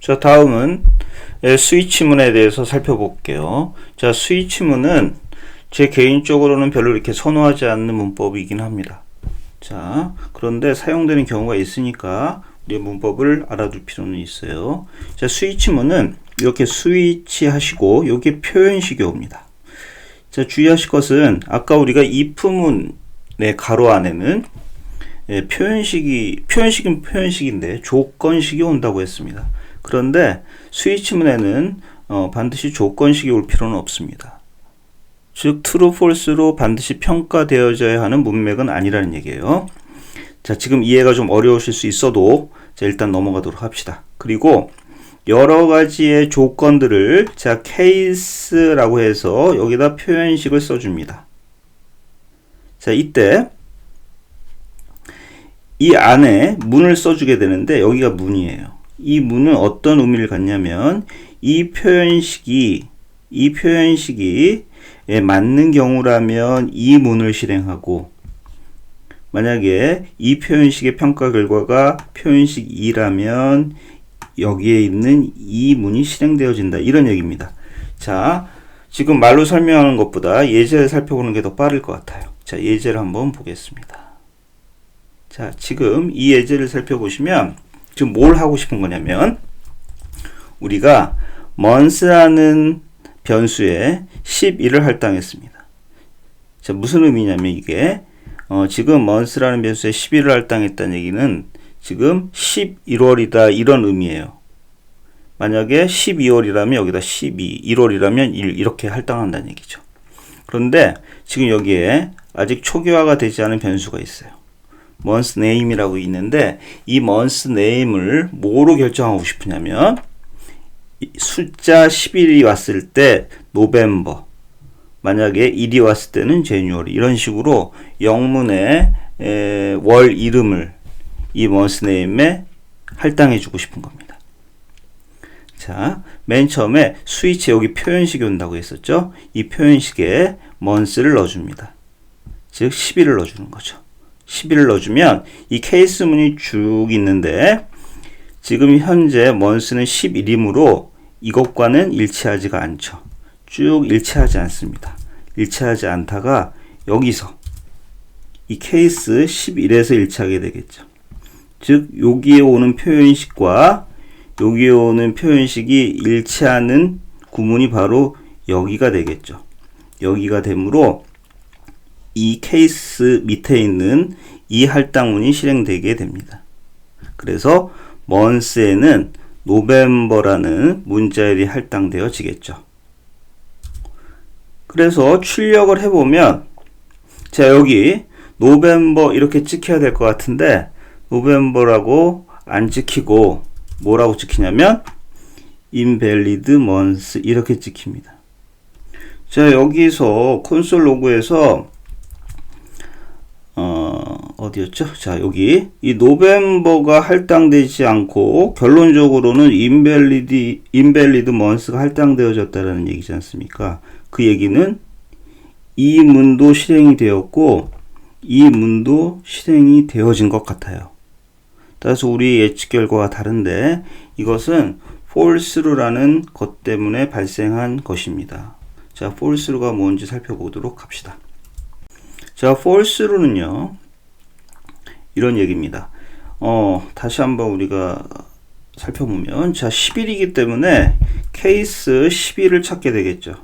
자, 다음은 스위치문에 대해서 살펴볼게요. 자, 스위치문은 제 개인적으로는 별로 이렇게 선호하지 않는 문법이긴 합니다. 자, 그런데 사용되는 경우가 있으니까 우리 문법을 알아둘 필요는 있어요. 자, 스위치문은 이렇게 스위치 하시고 여기 표현식이 옵니다. 자, 주의하실 것은 아까 우리가 if문의 가로 안에는 표현식은 표현식인데 조건식이 온다고 했습니다. 그런데 스위치문에는 반드시 조건식이 올 필요는 없습니다. 즉 true, false로 반드시 평가되어져야 하는 문맥은 아니라는 얘기예요. 자, 지금 이해가 좀 어려우실 수 있어도 자, 일단 넘어가도록 합시다. 그리고 여러 가지의 조건들을 자, case라고 해서 여기다 표현식을 써줍니다. 자, 이때 이 안에 문을 써주게 되는데 여기가 문이에요. 이 문은 어떤 의미를 갖냐면 이 표현식이 맞는 경우라면 이 문을 실행하고, 만약에 이 표현식의 평가 결과가 표현식 2라면 여기에 있는 이 문이 실행되어진다, 이런 얘기입니다. 자, 지금 말로 설명하는 것보다 예제를 살펴보는 게 더 빠를 것 같아요. 자, 예제를 한번 보겠습니다. 자, 지금 이 예제를 살펴보시면 지금 뭘 하고 싶은 거냐면 우리가 months라는 변수에 11을 할당했습니다. 자, 무슨 의미냐면 이게 지금 months라는 변수에 11을 할당했다는 얘기는 지금 11월이다, 이런 의미예요. 만약에 12월이라면 여기다 12, 1월이라면 1 이렇게 할당한다는 얘기죠. 그런데 지금 여기에 아직 초기화가 되지 않은 변수가 있어요. month name이라고 있는데 이 month name을 뭐로 결정하고 싶으냐면 숫자 11이 왔을 때 November, 만약에 1이 왔을 때는 January, 이런 식으로 영문의 월 이름을 이 month name에 할당해 주고 싶은 겁니다. 자, 맨 처음에 스위치 여기 표현식이 온다고 했었죠. 이 표현식에 month를 넣어줍니다. 즉 11을 넣어주는 거죠. 11을 넣어주면 이 케이스문이 쭉 있는데 지금 현재 month는 11이므로 이것과는 일치하지가 않죠. 쭉 일치하지 않습니다. 일치하지 않다가 여기서 이 케이스 11에서 일치하게 되겠죠. 즉 여기에 오는 표현식과 여기에 오는 표현식이 일치하는 구문이 바로 여기가 되겠죠. 여기가 되므로 이 케이스 밑에 있는 이 할당문이 실행되게 됩니다. 그래서 month에는 November라는 문자열이 할당되어지겠죠. 그래서 출력을 해보면 자, 여기 November 이렇게 찍혀야 될 것 같은데 November라고 안 찍히고 뭐라고 찍히냐면 invalid month 이렇게 찍힙니다. 자, 여기서 콘솔 로그에서 어디였죠? 자, 여기 이 노벰버가 할당되지 않고 결론적으로는 invalid month가 할당되어졌다라는 얘기지 않습니까? 그 얘기는 이 문도 실행이 되었고 이 문도 실행이 되어진 것 같아요. 따라서 우리 예측 결과가 다른데 이것은 false라는 것 때문에 발생한 것입니다. 자, false가 뭔지 살펴보도록 합시다. 자, false로는요, 이런 얘기입니다. 다시 한번 우리가 살펴보면, 자, 10일이기 때문에 케이스 11을 찾게 되겠죠.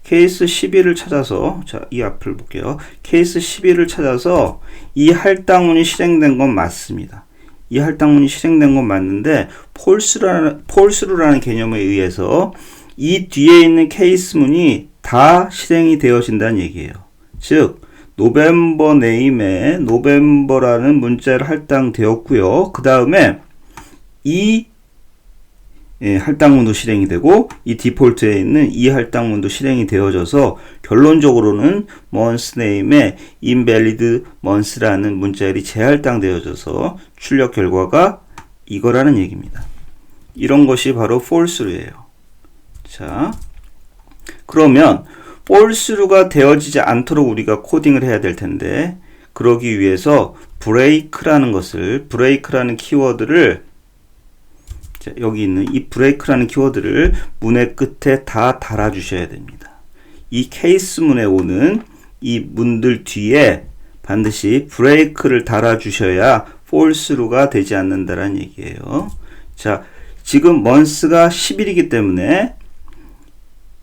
케이스 11을 찾아서, 자, 이 앞을 볼게요. 케이스 11을 찾아서 이 할당문이 실행된 건 맞습니다. 이 할당문이 실행된 건 맞는데, false라는 개념에 의해서 이 뒤에 있는 케이스문이 다 실행이 되어진다는 얘기예요. 즉, 노벰버 네임에 November라는 문자를 할당되었고요. 그 다음에 이 할당문도 실행이 되고 이 디폴트에 있는 이 할당문도 실행이 되어져서 결론적으로는 month name에 invalid month라는 문자열이 재할당되어져서 출력 결과가 이거라는 얘기입니다. 이런 것이 바로 false예요. 자, 그러면 false가 되어지지 않도록 우리가 코딩을 해야 될 텐데, 그러기 위해서 break라는 키워드를 자, 여기 있는 이 브레이크라는 키워드를 문의 끝에 다 달아주셔야 됩니다. 이 케이스 문에 오는 이 문들 뒤에 반드시 브레이크를 달아주셔야 false가 되지 않는다라는 얘기예요. 자, 지금 months가 10일이기 때문에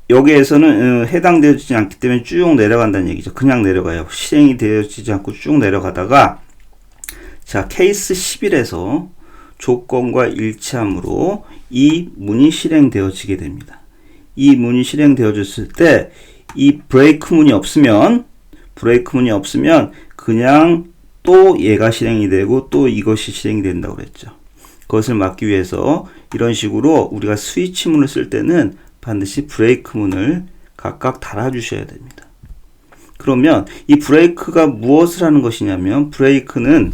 여기에서는 해당되어지지 않기 때문에 쭉 내려간다는 얘기죠. 그냥 내려가요. 실행이 되어지지 않고 쭉 내려가다가 자, 케이스 11에서 조건과 일치함으로 이 문이 실행되어지게 됩니다. 이 문이 실행되어졌을 때 이 브레이크 문이 없으면 그냥 또 얘가 실행이 되고 또 이것이 실행이 된다고 그랬죠. 그것을 막기 위해서 이런 식으로 우리가 스위치 문을 쓸 때는 반드시 브레이크 문을 각각 달아주셔야 됩니다. 그러면 이 브레이크가 무엇을 하는 것이냐면 브레이크는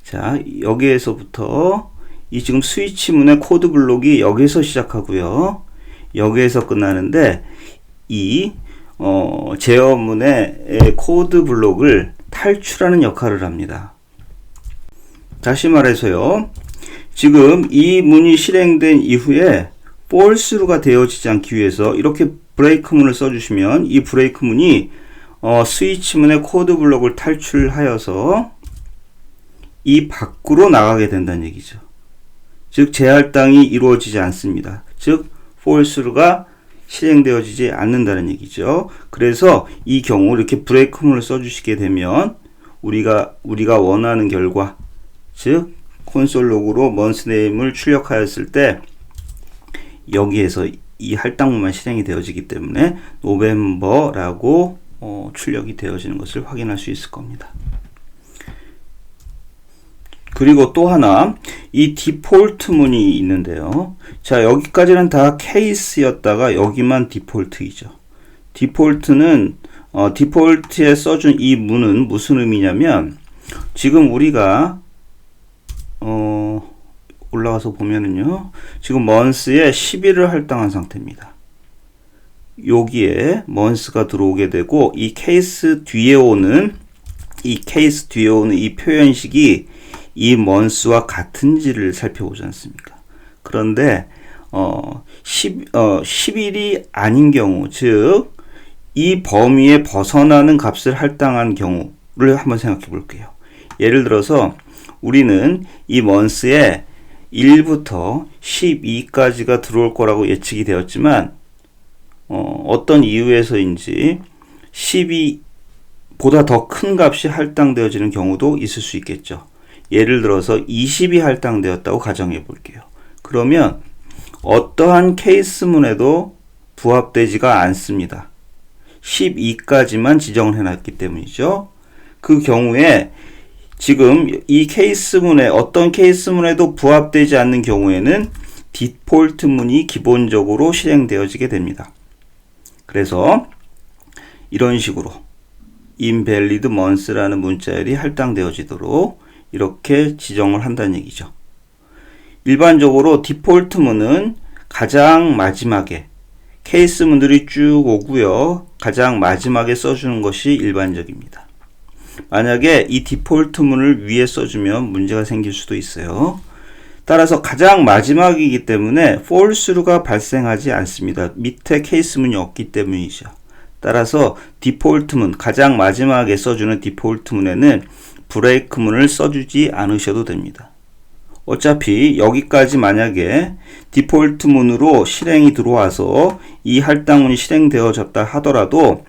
자, 여기에서부터 이 지금 스위치 문의 코드 블록이 여기서 시작하고요. 여기에서 끝나는데 이 제어문의 코드 블록을 탈출하는 역할을 합니다. 다시 말해서요. 지금 이 문이 실행된 이후에 false가 되어지지 않기 위해서 이렇게 브레이크 문을 써주시면 이 브레이크 문이 스위치 문의 코드 블록을 탈출하여서 이 밖으로 나가게 된다는 얘기죠. 즉 재할당이 이루어지지 않습니다. 즉 false가 실행되어지지 않는다는 얘기죠. 그래서 이 경우 이렇게 브레이크 문을 써주시게 되면 우리가 원하는 결과, 즉 콘솔 로그로 month name을 출력하였을 때 여기에서 이 할당문만 실행이 되어지기 때문에 노벰버라고 출력이 되어지는 것을 확인할 수 있을 겁니다. 그리고 또 하나 이 디폴트 문이 있는데요. 자, 여기까지는 다 케이스였다가 여기만 디폴트이죠. 디폴트는 디폴트에 써준 이 문은 무슨 의미냐면 지금 우리가 올라가서 보면은요. 지금 months에 10일을 할당한 상태입니다. 여기에 months가 들어오게 되고 이 케이스 뒤에 오는 이 표현식이 이 months와 같은지를 살펴보지 않습니까? 그런데 10일이 아닌 경우, 즉 이 범위에 벗어나는 값을 할당한 경우를 한번 생각해 볼게요. 예를 들어서 우리는 이 months에 1부터 12까지가 들어올 거라고 예측이 되었지만 어떤 이유에서인지 12보다 더 큰 값이 할당되어지는 경우도 있을 수 있겠죠. 예를 들어서 20이 할당되었다고 가정해 볼게요. 그러면 어떠한 케이스문에도 부합되지가 않습니다. 12까지만 지정을 해놨기 때문이죠. 그 경우에 지금 이 케이스문에 어떤 케이스문에도 부합되지 않는 경우에는 디폴트 문이 기본적으로 실행되어지게 됩니다. 그래서 이런 식으로 invalid months라는 문자열이 할당되어지도록 이렇게 지정을 한다는 얘기죠. 일반적으로 디폴트 문은 가장 마지막에 케이스 문들이 쭉 오고요. 가장 마지막에 써주는 것이 일반적입니다. 만약에 이 디폴트 문을 위에 써주면 문제가 생길 수도 있어요. 따라서 가장 마지막이기 때문에 false가 발생하지 않습니다. 밑에 케이스 문이 없기 때문이죠. 따라서 디폴트 문, 가장 마지막에 써주는 디폴트 문에는 브레이크 문을 써주지 않으셔도 됩니다. 어차피 여기까지 만약에 디폴트 문으로 실행이 들어와서 이 할당문이 실행되어졌다 하더라도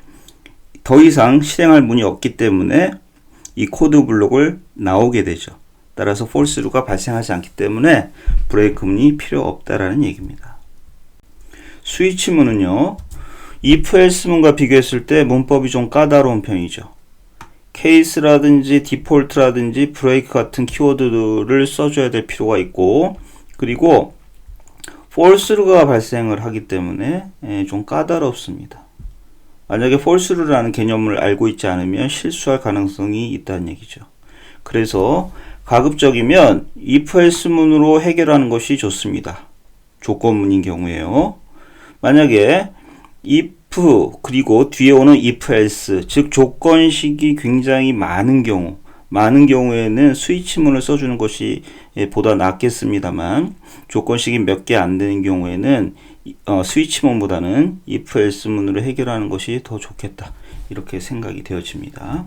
더 이상 실행할 문이 없기 때문에 이 코드 블록을 나오게 되죠. 따라서 false가 발생하지 않기 때문에 브레이크 문이 필요 없다라는 얘기입니다. 스위치 문은요, if else 문과 비교했을 때 문법이 좀 까다로운 편이죠. 케이스라든지 디폴트라든지 브레이크 같은 키워드들을 써줘야 될 필요가 있고, 그리고 false가 발생을 하기 때문에 좀 까다롭습니다. 만약에 false라는 개념을 알고 있지 않으면 실수할 가능성이 있다는 얘기죠. 그래서 가급적이면 if else 문으로 해결하는 것이 좋습니다. 조건문인 경우에요. 만약에 if 그리고 뒤에 오는 if else, 즉 조건식이 굉장히 많은 경우, 많은 경우에는 스위치문을 써주는 것이 보다 낫겠습니다만 조건식이 몇 개 안 되는 경우에는 스위치문보다는 if else 문으로 해결하는 것이 더 좋겠다 이렇게 생각이 되어집니다.